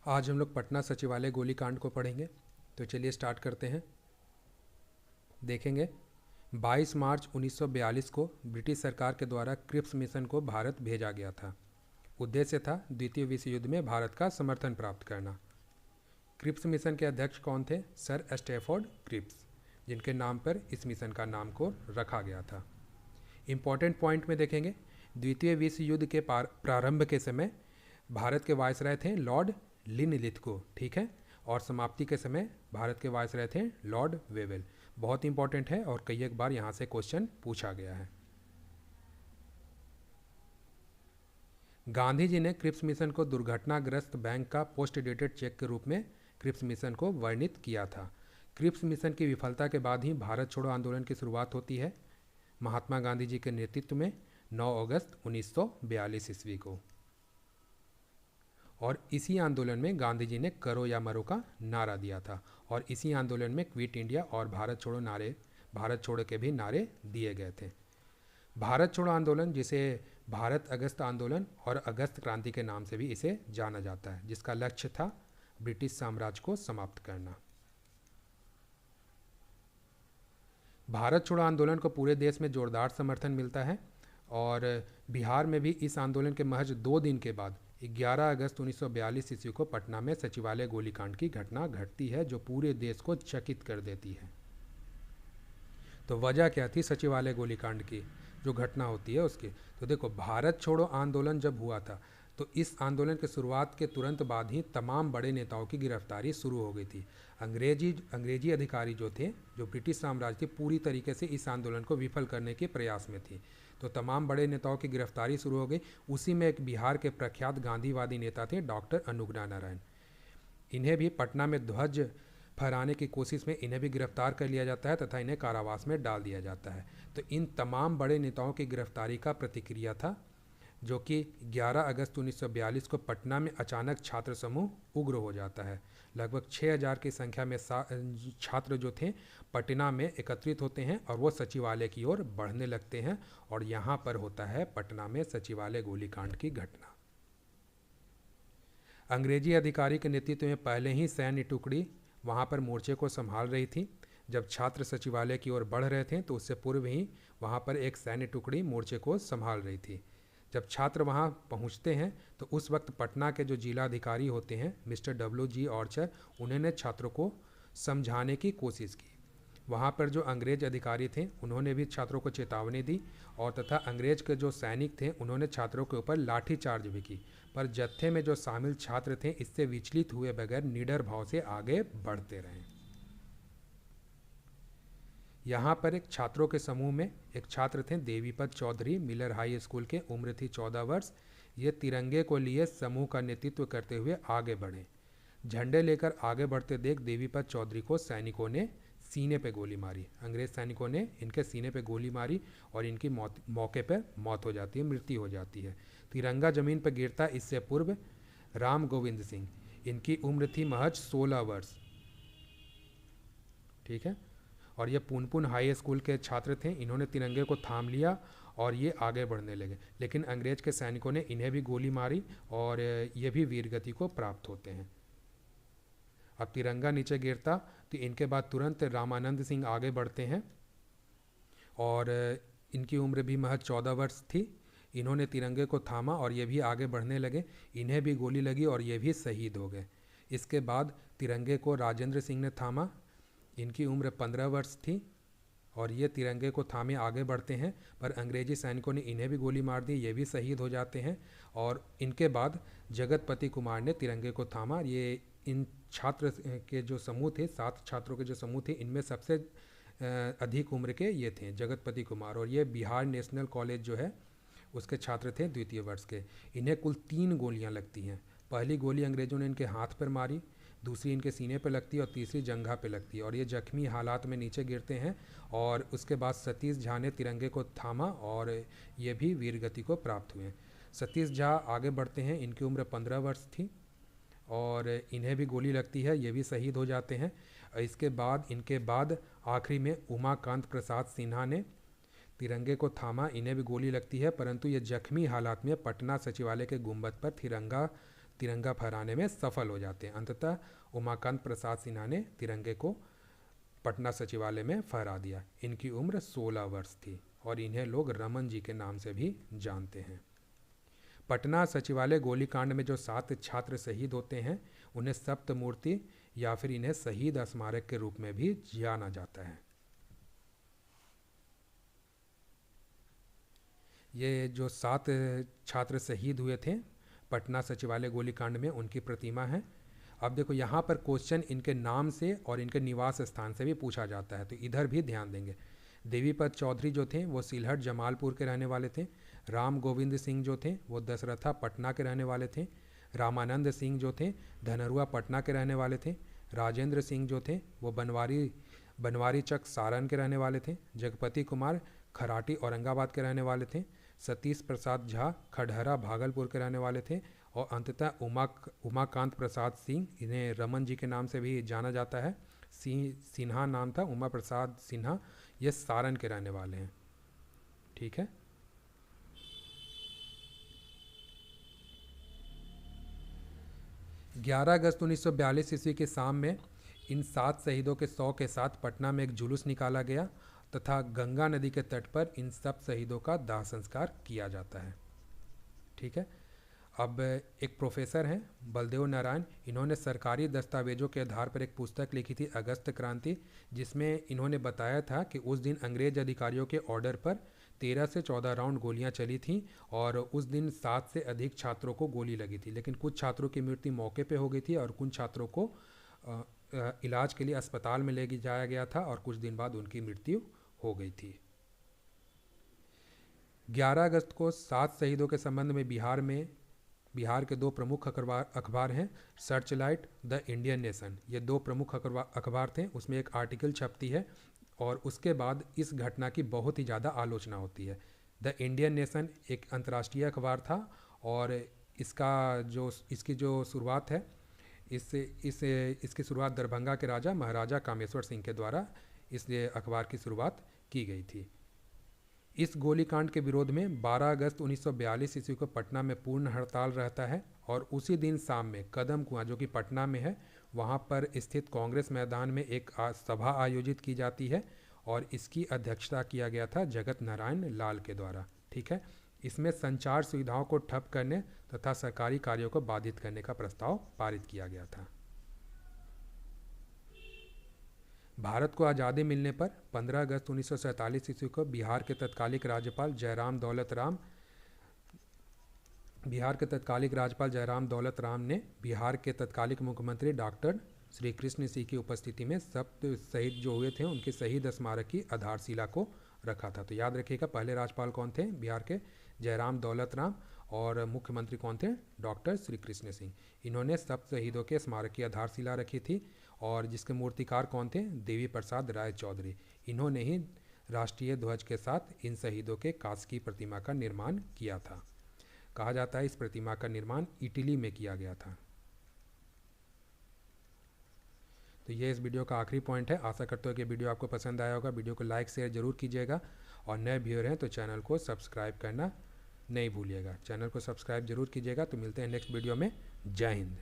आज हम लोग पटना सचिवालय गोलीकांड को पढ़ेंगे। तो चलिए स्टार्ट करते हैं। देखेंगे 22 मार्च 1942 को ब्रिटिश सरकार के द्वारा क्रिप्स मिशन को भारत भेजा गया था। उद्देश्य था द्वितीय विश्व युद्ध में भारत का समर्थन प्राप्त करना। क्रिप्स मिशन के अध्यक्ष कौन थे? सर स्टैफोर्ड क्रिप्स, जिनके नाम पर इस मिशन का नाम को रखा गया था। इम्पॉर्टेंट पॉइंट में देखेंगे, द्वितीय विश्व युद्ध के प्रारंभ के समय भारत के वायसराय थे लॉर्ड लिनलिथगो, ठीक है, और समाप्ति के समय भारत के वायसराय थे लॉर्ड वेवेल। बहुत इंपॉर्टेंट है और कई एक बार यहाँ से क्वेश्चन पूछा गया है। गांधी जी ने क्रिप्स मिशन को दुर्घटनाग्रस्त बैंक का पोस्ट डेटेड चेक के रूप में क्रिप्स मिशन को वर्णित किया था। क्रिप्स मिशन की विफलता के बाद ही भारत छोड़ो आंदोलन की शुरुआत होती है महात्मा गांधी जी के नेतृत्व में 9 अगस्त 1942 ईस्वी को। और इसी आंदोलन में गांधी जी ने करो या मरो का नारा दिया था और इसी आंदोलन में क्विट इंडिया और भारत छोड़ो के भी नारे दिए गए थे। भारत छोड़ो आंदोलन, जिसे भारत अगस्त आंदोलन और अगस्त क्रांति के नाम से भी इसे जाना जाता है, जिसका लक्ष्य था ब्रिटिश साम्राज्य को समाप्त करना। भारत छोड़ो आंदोलन को पूरे देश में जोरदार समर्थन मिलता है और बिहार में भी इस आंदोलन के महज 2 दिन के बाद 11 अगस्त 1942 ईस्वी को पटना में सचिवालय गोलीकांड की घटना घटती है, जो पूरे देश को चकित कर देती है। तो वजह क्या थी सचिवालय गोलीकांड की, जो घटना होती है उसकी? तो देखो, भारत छोड़ो आंदोलन जब हुआ था तो इस आंदोलन के शुरुआत के तुरंत बाद ही तमाम बड़े नेताओं की गिरफ्तारी शुरू हो गई थी। अंग्रेजी अधिकारी जो थे, जो ब्रिटिश साम्राज्य थे, पूरी तरीके से इस आंदोलन को विफल करने के प्रयास में थी। तो तमाम बड़े नेताओं की गिरफ्तारी शुरू हो गई। उसी में एक बिहार के प्रख्यात गांधीवादी नेता थे डॉक्टर अनुग्रह नारायण। इन्हें भी पटना में ध्वज फहराने की कोशिश में इन्हें भी गिरफ्तार कर लिया जाता है तथा इन्हें कारावास में डाल दिया जाता है। तो इन तमाम बड़े नेताओं की गिरफ्तारी का प्रतिक्रिया था, जो कि 11 अगस्त 1942 को पटना में अचानक छात्र समूह उग्र हो जाता है। लगभग 6000 की संख्या में छात्र जो थे पटना में एकत्रित होते हैं और वो सचिवालय की ओर बढ़ने लगते हैं और यहाँ पर होता है पटना में सचिवालय गोलीकांड की घटना। अंग्रेजी अधिकारी के नेतृत्व में पहले ही सैन्य टुकड़ी वहाँ पर मोर्चे को संभाल रही थी। जब छात्र सचिवालय की ओर बढ़ रहे थे तो उससे पूर्व ही वहाँ पर एक सैन्य टुकड़ी मोर्चे को संभाल रही थी। जब छात्र वहाँ पहुँचते हैं तो उस वक्त पटना के जो जिला अधिकारी होते हैं मिस्टर W.G. ऑर्चर, उन्होंने छात्रों को समझाने की कोशिश की। वहाँ पर जो अंग्रेज अधिकारी थे उन्होंने भी छात्रों को चेतावनी दी और तथा अंग्रेज के जो सैनिक थे उन्होंने छात्रों के ऊपर लाठीचार्ज भी की, पर जत्थे में जो शामिल छात्र थे इससे विचलित हुए बगैर निडर भाव से आगे बढ़ते रहे। यहाँ पर एक छात्रों के समूह में एक छात्र थे देवीपत चौधरी, मिलर हाई स्कूल के, उम्र थी 14 वर्ष। ये तिरंगे को लिए समूह का नेतृत्व करते हुए आगे बढ़े। झंडे लेकर आगे बढ़ते देख देवीपत चौधरी को सैनिकों ने सीने पे गोली मारी। अंग्रेज सैनिकों ने इनके सीने पे गोली मारी और इनकी मौके पर मौत हो जाती है, मृत्यु हो जाती है। तिरंगा जमीन पर गिरता इससे पूर्व राम गोविंद सिंह, इनकी उम्र थी महज 16 वर्ष, ठीक है, और ये पुनपुन हाई स्कूल के छात्र थे। इन्होंने तिरंगे को थाम लिया और ये आगे बढ़ने लगे, लेकिन अंग्रेज के सैनिकों ने इन्हें भी गोली मारी और ये भी वीरगति को प्राप्त होते हैं। अब तिरंगा नीचे गिरता तो इनके बाद तुरंत रामानंद सिंह आगे बढ़ते हैं और इनकी उम्र भी महज 14 वर्ष थी। इन्होंने तिरंगे को थामा और ये भी आगे बढ़ने लगे। इन्हें भी गोली लगी और ये भी शहीद हो गए। इसके बाद तिरंगे को राजेंद्र सिंह ने थामा। इनकी उम्र 15 वर्ष थी और ये तिरंगे को थामे आगे बढ़ते हैं, पर अंग्रेजी सैनिकों ने इन्हें भी गोली मार दी, ये भी शहीद हो जाते हैं। और इनके बाद जगतपति कुमार ने तिरंगे को थामा। ये इन छात्र के जो समूह थे, 7 छात्रों के जो समूह थे, इनमें सबसे अधिक उम्र के ये थे जगतपति कुमार, और ये बिहार नेशनल कॉलेज जो है उसके छात्र थे द्वितीय वर्ष के। इन्हें कुल 3 गोलियां लगती हैं। पहली गोली अंग्रेजों ने इनके हाथ पर मारी, दूसरी इनके सीने पर लगती है और तीसरी जंघा पे लगती है और ये जख्मी हालात में नीचे गिरते हैं। और उसके बाद सतीश झा ने तिरंगे को थामा और ये भी वीरगति को प्राप्त हुए। सतीश झा आगे बढ़ते हैं, इनकी उम्र 15 वर्ष थी और इन्हें भी गोली लगती है, ये भी शहीद हो जाते हैं। इसके बाद इनके बाद आखिरी में उमाकांत प्रसाद सिन्हा ने तिरंगे को थामा, इन्हें भी गोली लगती है, परंतु ये जख्मी हालात में पटना सचिवालय के गुंबद पर तिरंगा फहराने में सफल हो जाते हैं। अंततः उमाकांत प्रसाद सिन्हा ने तिरंगे को पटना सचिवालय में फहरा दिया। इनकी उम्र 16 वर्ष थी और इन्हें लोग रमन जी के नाम से भी जानते हैं। पटना सचिवालय गोलीकांड में जो 7 छात्र शहीद होते हैं उन्हें सप्तमूर्ति या फिर इन्हें शहीद स्मारक के रूप में भी जाना जाता है। ये जो 7 छात्र शहीद हुए थे पटना सचिवालय गोलीकांड में, उनकी प्रतिमा है। अब देखो यहाँ पर क्वेश्चन इनके नाम से और इनके निवास स्थान से भी पूछा जाता है, तो इधर भी ध्यान देंगे। देवीपत चौधरी जो थे वो सिलहट जमालपुर के रहने वाले थे। राम गोविंद सिंह जो थे वो दसरथा पटना के रहने वाले थे। रामानंद सिंह जो थे धनरुआ पटना के रहने वाले थे। राजेंद्र सिंह जो थे वो बनवारी चक सारण के रहने वाले थे। जगपति कुमार खराटी औरंगाबाद के रहने वाले थे। सतीश प्रसाद झा खडहरा भागलपुर के रहने वाले थे। और अंततः उमाकांत प्रसाद सिंह, इन्हें रमन जी के नाम से भी जाना जाता है। सिन्हा नाम था, उमा प्रसाद सिन्हा, ये सारण के रहने वाले हैं। ठीक है। ग्यारह अगस्त 1942 ईस्वी की शाम में इन 7 शहीदों के 100 के साथ पटना में एक जुलूस निकाला गया तथा गंगा नदी के तट पर इन सब शहीदों का दाह संस्कार किया जाता है। ठीक है। अब एक प्रोफेसर हैं बलदेव नारायण, इन्होंने सरकारी दस्तावेजों के आधार पर एक पुस्तक लिखी थी अगस्त क्रांति, जिसमें इन्होंने बताया था कि उस दिन अंग्रेज अधिकारियों के ऑर्डर पर 13 से 14 राउंड गोलियां चली थीं और उस दिन 7 से अधिक छात्रों को गोली लगी थी। लेकिन कुछ छात्रों की मृत्यु मौके पे हो गई थी और कुछ छात्रों को इलाज के लिए अस्पताल में ले जाया गया था और कुछ दिन बाद उनकी मृत्यु हो गई थी। 11 अगस्त को 7 शहीदों के संबंध में बिहार के 2 प्रमुख अखबार हैं, सर्चलाइट, द इंडियन नेशन, ये 2 प्रमुख अखबार थे। उसमें एक आर्टिकल छपती है और उसके बाद इस घटना की बहुत ही ज़्यादा आलोचना होती है। द इंडियन नेशन एक अंतर्राष्ट्रीय अखबार था और इसकी जो शुरुआत है इसकी शुरुआत दरभंगा के राजा महाराजा कामेश्वर सिंह के द्वारा इस अखबार की शुरुआत की गई थी। इस गोलीकांड के विरोध में 12 अगस्त 1942 ईस्वी को पटना में पूर्ण हड़ताल रहता है और उसी दिन शाम में कदम कुआं जो कि पटना में है वहाँ पर स्थित कांग्रेस मैदान में एक सभा आयोजित की जाती है और इसकी अध्यक्षता किया गया था जगत नारायण लाल के द्वारा। ठीक है। इसमें संचार सुविधाओं को ठप करने तथा सरकारी कार्यों को बाधित करने का प्रस्ताव पारित किया गया था। भारत को आज़ादी मिलने पर 15 अगस्त 1947 ईस्वी को बिहार के तत्कालिक राज्यपाल जयराम दौलत राम ने बिहार के तत्कालिक मुख्यमंत्री डॉक्टर श्री कृष्ण सिंह की उपस्थिति में सब शहीद जो हुए थे उनके शहीद स्मारक की आधारशिला को रखा था। तो याद रखिएगा, पहले राज्यपाल कौन थे बिहार के? जयराम दौलत राम, और मुख्यमंत्री कौन थे? डॉक्टर श्री कृष्ण सिंह। इन्होंने सब शहीदों के स्मारक की आधारशिला रखी थी और जिसके मूर्तिकार कौन थे? देवी प्रसाद राय चौधरी। इन्होंने ही राष्ट्रीय ध्वज के साथ इन शहीदों के कांच की प्रतिमा का निर्माण किया था। कहा जाता है इस प्रतिमा का निर्माण इटली में किया गया था। तो ये इस वीडियो का आखिरी पॉइंट है। आशा करता हूँ कि वीडियो आपको पसंद आया होगा। वीडियो को लाइक शेयर जरूर कीजिएगा और नए व्यूअर हैं तो चैनल को सब्सक्राइब करना नहीं भूलिएगा। चैनल को सब्सक्राइब जरूर कीजिएगा। तो मिलते हैं नेक्स्ट वीडियो में। जय हिंद।